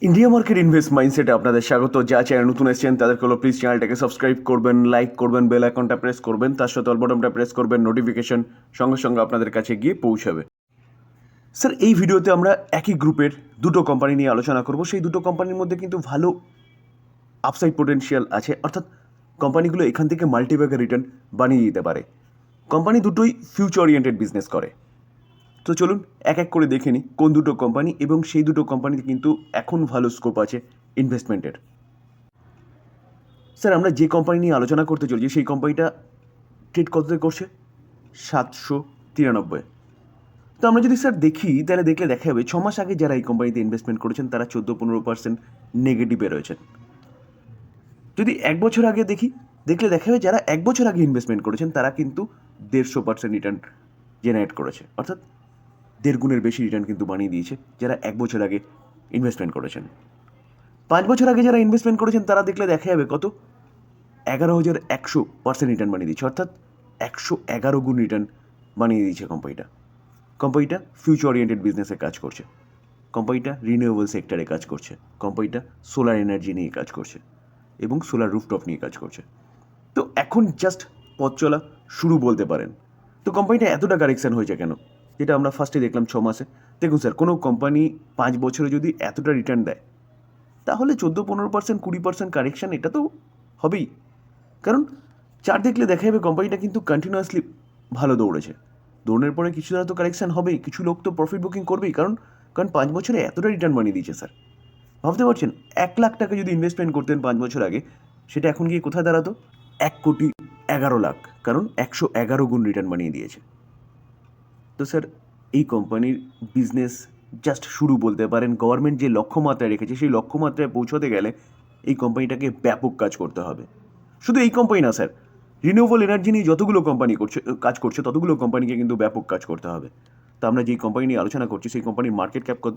India market invest মাইন্ডসেটে আপনাদের স্বাগত। যা চ্যানেল নতুন এসেছেন তাদেরকে হলো প্লিজ চ্যানেলটাকে সাবস্ক্রাইব করবেন, লাইক করবেন, বেল আইকনটা প্রেস করবেন, তার সাথে অল বাটনটা প্রেস করবেন, নোটিফিকেশন সঙ্গে সঙ্গে আপনাদের কাছে গিয়ে পৌঁছাবে। স্যার, এই ভিডিওতে আমরা একই গ্রুপের দুটো কোম্পানি নিয়ে আলোচনা করব। সেই দুটো কোম্পানির মধ্যে কিন্তু ভালো আপসাইড পোটেনশিয়াল আছে, অর্থাৎ কোম্পানিগুলো এখান থেকে মাল্টিব্যাগের রিটার্ন বানিয়ে দিতে পারে। কোম্পানি দুটোই ফিউচার ওরিয়েন্টেড বিজনেস করে। তো চলুন এক এক করে দেখে নিই কোন দুটো কোম্পানি, এবং সেই দুটো কোম্পানিতে কিন্তু এখন ভালো স্কোপ আছে ইনভেস্টমেন্টের। স্যার, আমরা যে কোম্পানি নিয়ে আলোচনা করতে চলছি সেই কোম্পানিটা ট্রেড কততে করছে? 793। তো আমরা যদি স্যার দেখি তাহলে দেখা যাবে 6 মাস আগে যারা এই কোম্পানিতে ইনভেস্টমেন্ট করেছেন তারা 14-15% নেগেটিভে রয়েছেন। যদি 1 বছর আগে দেখা যাবে যারা 1 বছর আগে ইনভেস্টমেন্ট করেছেন তারা কিন্তু 150% রিটার্ন জেনারেট করেছে, অর্থাৎ 1.5 গুণের বেশি রিটার্ন কিন্তু বানিয়ে দিয়েছে যারা 1 বছর আগে ইনভেস্টমেন্ট করেছেন। 5 বছর আগে যারা ইনভেস্টমেন্ট করেছেন তারা দেখা যাবে কত? 11,100% রিটার্ন বানিয়ে দিচ্ছে, অর্থাৎ 111 গুণ রিটার্ন বানিয়ে দিয়েছে কোম্পানিটা ফিউচার ওরিয়েন্টেড বিজনেসে কাজ করছে, কোম্পানিটা রিনিউয়েবল সেক্টরে কাজ করছে, কোম্পানিটা সোলার এনার্জি নিয়ে কাজ করছে এবং সোলার রুফটপ নিয়ে কাজ করছে। তো এখন জাস্ট পথ চলা শুরু বলতে পারেন। তো কোম্পানিটা এতটা কারেকশান হয়েছে কেন, যেটা আমরা ফার্স্টে দেখলাম 6 মাসে। দেখুন স্যার, কোনো কোম্পানি 5 বছরে যদি এতটা রিটার্ন দেয় তাহলে 14-15%, 20% কারেকশান এটা তো হবেই। কারণ চার্ট দেখলে দেখা যাবে কোম্পানিটা কিন্তু কন্টিনিউয়াসলি ভালো দৌড়েছে। দৌড়ের পরে কিছু তো কারেকশান হবেই, কিছু লোক তো প্রফিট বুকিং করবেই, কারণ 5 বছরে এতটা রিটার্ন বানিয়ে দিয়েছে স্যার। ভাবতে পারছেন, 1 লাখ টাকা যদি ইনভেস্টমেন্ট করতেন 5 বছর আগে, সেটা এখন গিয়ে কোথায় দাঁড়াতো? 1,11,00,000, কারণ 111 গুণ রিটার্ন বানিয়ে দিয়েছে। তো স্যার, এই কোম্পানির বিজনেস জাস্ট শুরু বলতে পারেন। গভর্নমেন্ট যে লক্ষ্যমাত্রায় রেখেছে সেই লক্ষ্যমাত্রায় পৌঁছতে গেলে এই কোম্পানিটাকে ব্যাপক কাজ করতে হবে। শুধু এই কোম্পানি না স্যার, রিনিউয়েবল এনার্জি নিয়ে যতগুলো কোম্পানি কাজ করছে ততগুলো কোম্পানিকে কিন্তু ব্যাপক কাজ করতে হবে। তো আমরা যেই কোম্পানি নিয়ে আলোচনা করছি সেই কোম্পানির মার্কেট ক্যাপ কত?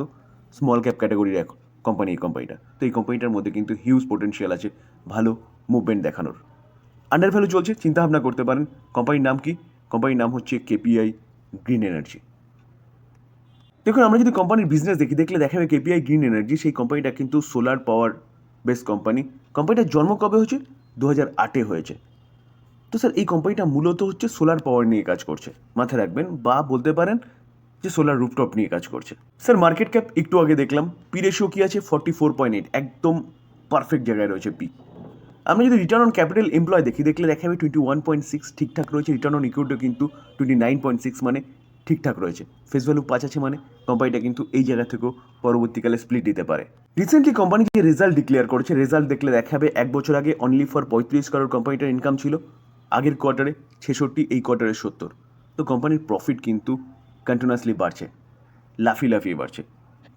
স্মল ক্যাপ ক্যাটাগরির এক কোম্পানি এই কোম্পানিটা। তো এই কোম্পানিটার মধ্যে কিন্তু হিউজ পোটেনশিয়াল আছে ভালো মুভমেন্ট দেখানোর। আন্ডার ভ্যালু চলছে, চিন্তাভাবনা করতে পারেন। কোম্পানির নাম কি? কোম্পানির নাম হচ্ছে কেপিআই গ্রিন এনার্জি। দেখুন, আমরা যদি কোম্পানির বিজনেস দেখলে দেখা যাবে কেপিআই গ্রিন এনার্জি সেই কোম্পানিটা কিন্তু সোলার পাওয়ার বেস কোম্পানি। কোম্পানিটার জন্ম কবে হয়েছে? 2008-এ হয়েছে। তো স্যার, এই কোম্পানিটা মূলত হচ্ছে সোলার পাওয়ার নিয়ে কাজ করছে, মাথায় রাখবেন, বা বলতে পারেন যে সোলার রুফটপ নিয়ে কাজ করছে। স্যার, মার্কেট ক্যাপ একটু আগে দেখলাম, পি রেশিও কি আছে? 44.8, একদম পারফেক্ট জায়গায় রয়েছে পি। আমরা যদি রিটার্ন অন ক্যাপিটাল এমপ্লয় দেখলে দেখা যাবে 21.6 ঠিকঠাক রয়েছে। রিটার্ন অন ইকুইটিও কিন্তু 29.6, মানে ঠিকঠাক রয়েছে। ফেস ভ্যালু 5 আছে, মানে কোম্পানিটা কিন্তু এই জায়গা থেকেও পরবর্তীকালে স্প্লিট দিতে পারে। রিসেন্টলি কোম্পানি যে রেজাল্ট ডিক্লেয়ার করেছে, রেজাল্ট দেখলে দেখা যাবে 1 বছর আগে অনলি ফর 35 করোড় কোম্পানিটার ইনকাম ছিল, আগের কোয়ার্টারে 66, এই কোয়ার্টারে 70। তো কোম্পানির প্রফিট কিন্তু কন্টিনিউয়াসলি বাড়ছে, লাফিয়ে বাড়ছে,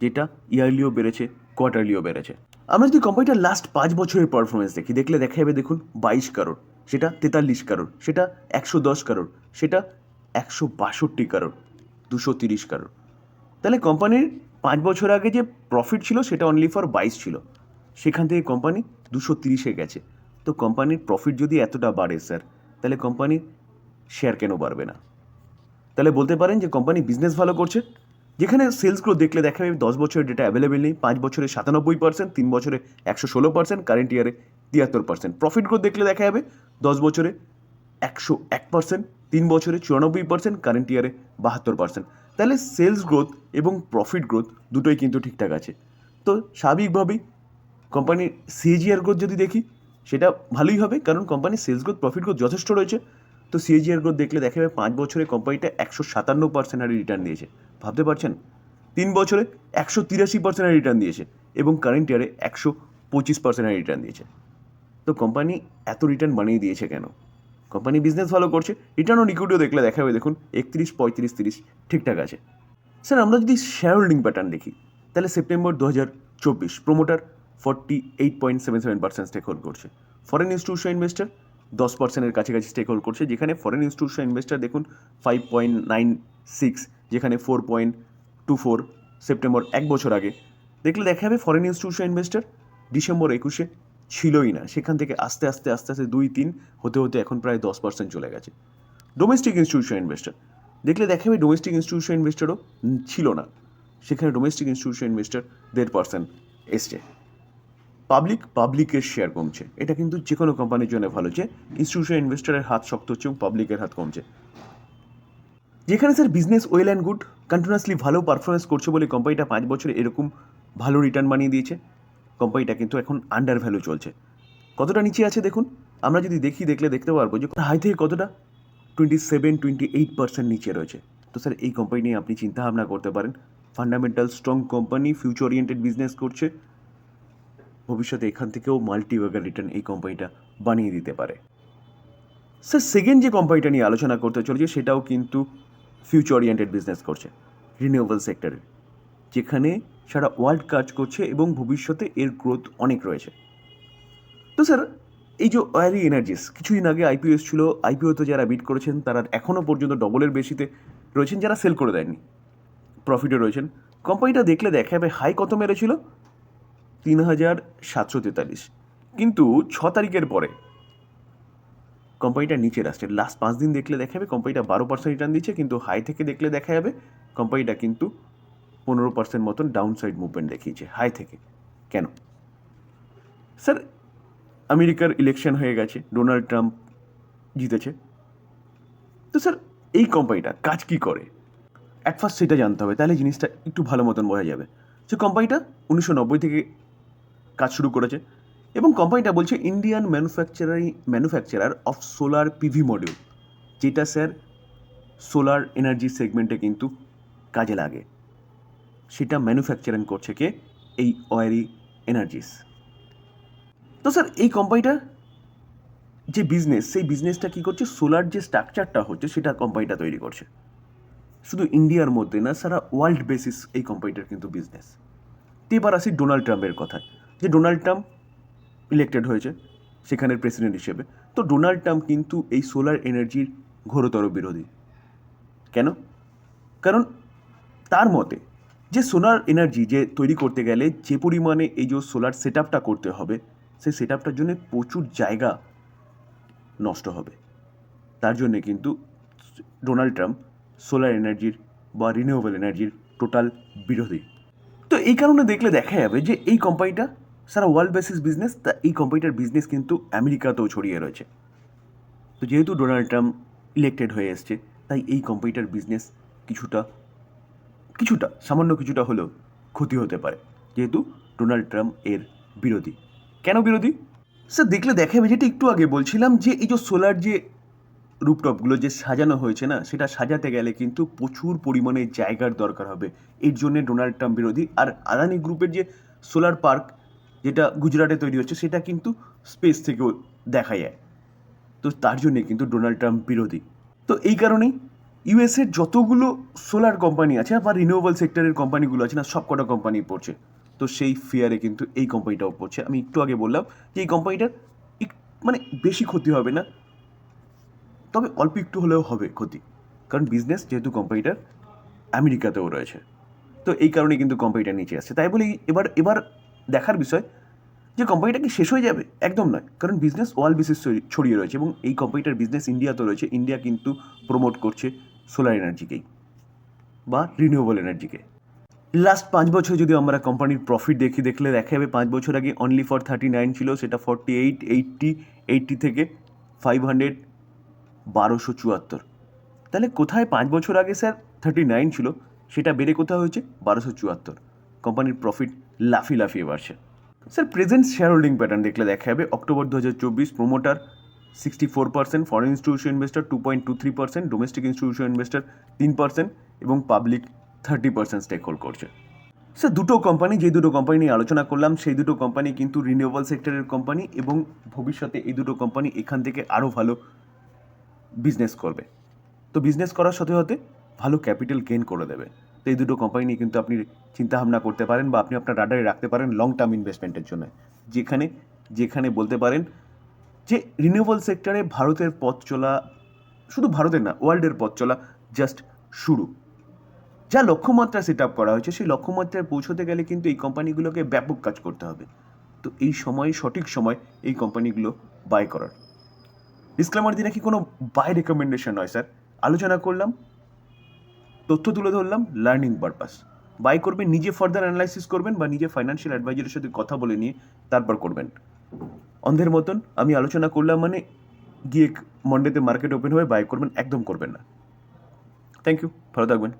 যেটা ইয়ারলিও বেড়েছে, কোয়ার্টারলিও বেড়েছে। আমরা যদি কোম্পানিটার লাস্ট 5 বছরের পারফরমেন্স দেখলে দেখা যাবে, দেখুন 22 করোড়, সেটা 43 করোড়, সেটা 110 করোড়, সেটা 162 করোড়, 230 করোড়। তাহলে কোম্পানির 5 বছর আগে যে প্রফিট ছিল সেটা অনলি ফর 22 ছিল, সেখান থেকে কোম্পানি 230-এ গেছে। তো কোম্পানির প্রফিট যদি এতটা বাড়ে স্যার, তাহলে কোম্পানির শেয়ার কেন বাড়বে না? তাহলে বলতে পারেন যে কোম্পানি বিজনেস ভালো করছে। যেখানে সেলস গ্রোথ দেখলে দেখা যাবে 10 বছরের ডেটা অ্যাভেলেবেল নেই, 5 বছরে 97%, 3 বছরে 116%, কারেন্ট ইয়ারে 73%। প্রফিট গ্রোথ দেখলে দেখা যাবে 10 বছরে 101%, 3 বছরে 94%, কারেন্ট ইয়ারে 72%। তাহলে সেলস গ্রোথ এবং প্রফিট গ্রোথ দুটোই কিন্তু ঠিকঠাক আছে। তো স্বাভাবিকভাবেই কোম্পানির সিএজিআর গ্রোথ যদি দেখি সেটা ভালোই হবে, কারণ কোম্পানির সেলস গ্রোথ, প্রফিট গ্রোথ যথেষ্ট রয়েছে। তো সিএজিআর গ্রোথ দেখলে দেখা যাবে 5 বছরে কোম্পানিটা 157% হারে রিটার্ন দিয়েছে। ভাবতে পারছেন, 3 বছরে 183% হারে রিটার্ন দিয়েছে এবং কারেন্ট ইয়ারে 125% হারে রিটার্ন দিয়েছে। তো কোম্পানি এত রিটার্ন বানিয়ে দিয়েছে কেন? কোম্পানি বিজনেস ভালো করছে। রিটার্ন অন ইকুইটিও দেখলে দেখা যাবে, দেখুন 31, 35, 30 ঠিকঠাক আছে। স্যার, আমরা যদি শেয়ার হোল্ডিং প্যাটার্ন দেখি তাহলে সেপ্টেম্বর 2024 প্রোমোটার 48.77% স্টেক হোল্ড করছে। ফরেন ইনস্টিটিউশন ইনভেস্টার 10%-এর কাছাকাছি স্টেক হোল্ড করছে, যেখানে ফরেন ইনস্টিটিউশন ইনভেস্টার দেখুন 5.96, যেখানে 4.24 সেপ্টেম্বর 1 বছর আগে। দেখলে দেখা যাবে ফরেন ইনস্টিটিউশন ইনভেস্টার ডিসেম্বর 21-এ ছিলই না, সেখান থেকে আস্তে আস্তে 2-3 হতে এখন প্রায় 10% চলে গেছে। ডোমেস্টিক ইনস্টিটিউশন ইনভেস্টার দেখলে দেখা যাবে ডোমেস্টিক ইনস্টিটিউশন ইনভেস্টারও ছিল না, সেখানে ডোমেস্টিক ইনস্টিটিউশন ইনভেস্টার 1.5% এসছে। পাবলিকের শেয়ার কমছে, এটা কিন্তু যে কোনো কোম্পানির জন্য ভালো যে ইনস্টিটিউশনাল ইনভেস্টরের হাত শক্ত হচ্ছে এবং পাবলিকের হাত কমছে। যেখানে sir business well and good continuously ভালো পারফরমেন্স করছে বলে কোম্পানিটা 5 বছরে এরকম ভালো রিটার্ন বানিয়ে দিয়েছে, কোম্পানিটা কিন্তু এখন আন্ডার ভ্যালু চলছে। কতটা নিচে আছে দেখুন, আমরা যদি দেখলে দেখতে পারবো যে হাই থেকে কতটা 27-28% নিচে রয়েছে। তো স্যার এই কোম্পানি নিয়ে আপনি চিন্তাভাবনা করতে পারেন। Fundamental strong company, future oriented business করছে, ভবিষ্যতে এখান থেকেও মাল্টিবাগার রিটার্ন এই কোম্পানিটা বানিয়ে দিতে পারে। স্যার সেকেন্ড যে কোম্পানিটা নিয়ে আলোচনা করতে চলেছে সেটাও কিন্তু ফিউচার ওরিয়েন্টেড বিজনেস করছে, রিনিউয়েবল সেক্টরে, যেখানে সারা ওয়ার্ল্ড কাজ করছে এবং ভবিষ্যতে এর গ্রোথ অনেক রয়েছে। তো স্যার এই যে ওয়ারি এনার্জিস কিছুদিন আগে আইপিও এসেছিল, আইপিওতে যারা বিট করেছেন তারা এখনও পর্যন্ত ডবলের বেশিতে রয়েছেন, যারা সেল করে দেয়নি প্রফিটে রয়েছেন। কোম্পানিটা দেখলে দেখা যাবে হাই কত মেরেছিল 3,743, কিন্তু 6 তারিখের পরে কোম্পানিটা নিচে আসছে। লাস্ট 5 দিন দেখলে দেখা যাবে কোম্পানিটা 12% রিটার্ন দিচ্ছে, কিন্তু হাই থেকে দেখলে দেখা যাবে কোম্পানিটা কিন্তু 15% মতন ডাউন সাইড মুভমেন্ট দেখিয়েছে হাই থেকে। কেন স্যার? আমেরিকার ইলেকশন হয়ে গেছে, ডোনাল্ড ট্রাম্প জিতেছে। তো স্যার এই কোম্পানিটা কাজ কী করে অ্যাট ফার্স্ট সেটা জানতে হবে, তাহলে জিনিসটা একটু ভালো মতন বোঝা যাবে। যে কোম্পানিটা 1990 থেকে কাজ শুরু করেছে এবং কোম্পানিটা বলছে Indian manufacturer of solar PV module, যেটা স্যার সোলার এনার্জি সেগমেন্টে কিন্তু কাজে লাগে, সেটা ম্যানুফ্যাকচারিং করছে কে? এই ওয়ারি এনার্জিস। তো স্যার এই কোম্পানিটা যে বিজনেস, সেই বিজনেসটা কী করছে? সোলার যে স্ট্রাকচারটা হচ্ছে সেটা কোম্পানিটা তৈরি করছে। শুধু ইন্ডিয়ার মধ্যে না, সারা ওয়ার্ল্ড বেসিস এই কোম্পানিটার কিন্তু বিজনেস। তো এবার আসি ডোনাল্ড ট্রাম্পের কথায়, যে ডোনাল্ড ট্রাম্প ইলেক্টেড হয়েছে সেখানের প্রেসিডেন্ট হিসেবে। তো ডোনাল্ড ট্রাম্প কিন্তু এই সোলার এনার্জির ঘোরতর বিরোধী। কেন? কারণ তার মতে যে সোলার এনার্জি যে তৈরি করতে গেলে যে পরিমাণে এই যে সোলার সেট আপটা করতে হবে, সেই সেট আপটার জন্য প্রচুর জায়গা নষ্ট হবে। তার জন্যে কিন্তু ডোনাল্ড ট্রাম্প সোলার এনার্জির বা রিনিউয়েবল এনার্জির টোটাল বিরোধী। তো এই কারণে দেখলে দেখা যাবে যে এই কোম্পানিটা সারা ওয়ার্ল্ড বেসিস বিজনেস, তা এই কোম্পানিটার বিজনেস কিন্তু আমেরিকাতেও ছড়িয়ে রয়েছে। তো যেহেতু ডোনাল্ড ট্রাম্প ইলেক্টেড হয়ে এসছে, তাই এই কোম্পানিটার বিজনেস সামান্য কিছুটা হলেও ক্ষতি হতে পারে, যেহেতু ডোনাল্ড ট্রাম্প এর বিরোধী। কেন বিরোধী? স্যার দেখলে দেখা যাবে, যেটা একটু আগে বলছিলাম, যে এই যে সোলার যে রুপটপগুলো যে সাজানো হয়েছে না, সেটা সাজাতে গেলে কিন্তু প্রচুর পরিমাণে জায়গার দরকার হবে, এর জন্যে ডোনাল্ড ট্রাম্প বিরোধী। আর আদানি গ্রুপের যে সোলার পার্ক যেটা গুজরাটে তৈরি হচ্ছে, সেটা কিন্তু স্পেস থেকেও দেখা যায়। তো তার জন্যে কিন্তু ডোনাল্ড ট্রাম্প বিরোধী। তো এই কারণেই ইউএসের যতগুলো সোলার কোম্পানি আছে বা রিনিউয়েবল সেক্টরের কোম্পানিগুলো আছে না, সব কটা কোম্পানি পড়ছে। তো সেই ফিয়ারে কিন্তু এই কোম্পানিটাও পড়ছে। আমি একটু আগে বললাম যে এই কোম্পানিটার মানে বেশি ক্ষতি হবে না, তবে অল্প একটু হলেও হবে ক্ষতি, কারণ বিজনেস যেহেতু কোম্পানিটার আমেরিকাতেও রয়েছে। তো এই কারণে কিন্তু কোম্পানিটা নিচে আসছে। তাই বলি এবার দেখার বিষয় যে কোম্পানিটা কি শেষ হয়ে যাবে? একদম নয়, কারণ বিজনেস ওয়ার্ল্ড বেসিস ছড়িয়ে রয়েছে এবং এই কোম্পানিটার বিজনেস ইন্ডিয়াতেও রয়েছে। ইন্ডিয়া কিন্তু প্রমোট করছে সোলার এনার্জিকেই বা রিনিউয়েবল এনার্জিকে। লাস্ট 5 বছর যদি আমরা কোম্পানির প্রফিট দেখলে দেখা যাবে 5 বছর আগে অনলি ফর 39 ছিল, সেটা 48, 80 থেকে 500, 1274। তাহলে কোথায় 5 বছর আগে স্যার 39 ছিল, সেটা বেড়ে কোথায় হয়েছে 1274। কোম্পানির প্রফিট লাফিয়ে বাড়ছে। Sir present share holding pattern দেখলে দেখা যাবে October 2024 promoter 64%, foreign institution investor 2.23%, domestic institution investor 3% এবং পাবলিক 30% স্টেক হোল্ড করছে। স্যার দুটো কোম্পানি নিয়ে আলোচনা করলাম, সেই দুটো কোম্পানি কিন্তু রিনিউয়েবল সেক্টরের কোম্পানি এবং ভবিষ্যতে এই দুটো কোম্পানি এখান থেকে আরও ভালো বিজনেস করবে। তো বিজনেস করার সাথে ভালো ক্যাপিটাল গেইন করে দেবে। তো এই দুটো কোম্পানি নিয়ে কিন্তু আপনি চিন্তাভাবনা করতে পারেন বা আপনি আপনার রাডারে রাখতে পারেন লং টার্ম ইনভেস্টমেন্টের জন্য, যেখানে বলতে পারেন যে রিনিউয়েবল সেক্টরে ভারতের পথ চলা, শুধু ভারতের না ওয়ার্ল্ডের পথ চলা জাস্ট শুরু। যা লক্ষ্যমাত্রা সেট আপ করা হয়েছে, সেই লক্ষ্যমাত্রায় পৌঁছতে গেলে কিন্তু এই কোম্পানিগুলোকে ব্যাপক কাজ করতে হবে। তো এই সময় সঠিক সময় এই কোম্পানিগুলো বাই করার। ডিসক্লেমার দিয়ে নাকি কোনো বাই রেকমেন্ডেশন নয় স্যার, আলোচনা করলাম, তথ্য তুলে ধরলাম, লার্নিং পারপাস। বাই করবেন, নিজে ফার্দার অ্যানালাইসিস করবেন বা নিজে ফাইন্যান্সিয়াল অ্যাডভাইজারের সাথে কথা বলে নিয়ে তারপর করবেন। অন্ধের মতন আমি আলোচনা করলাম মানে গিয়ে মন্ডেতে মার্কেট ওপেন হয়ে বাই করবেন, একদম করবেন না। থ্যাংক ইউ, ভালো থাকবেন।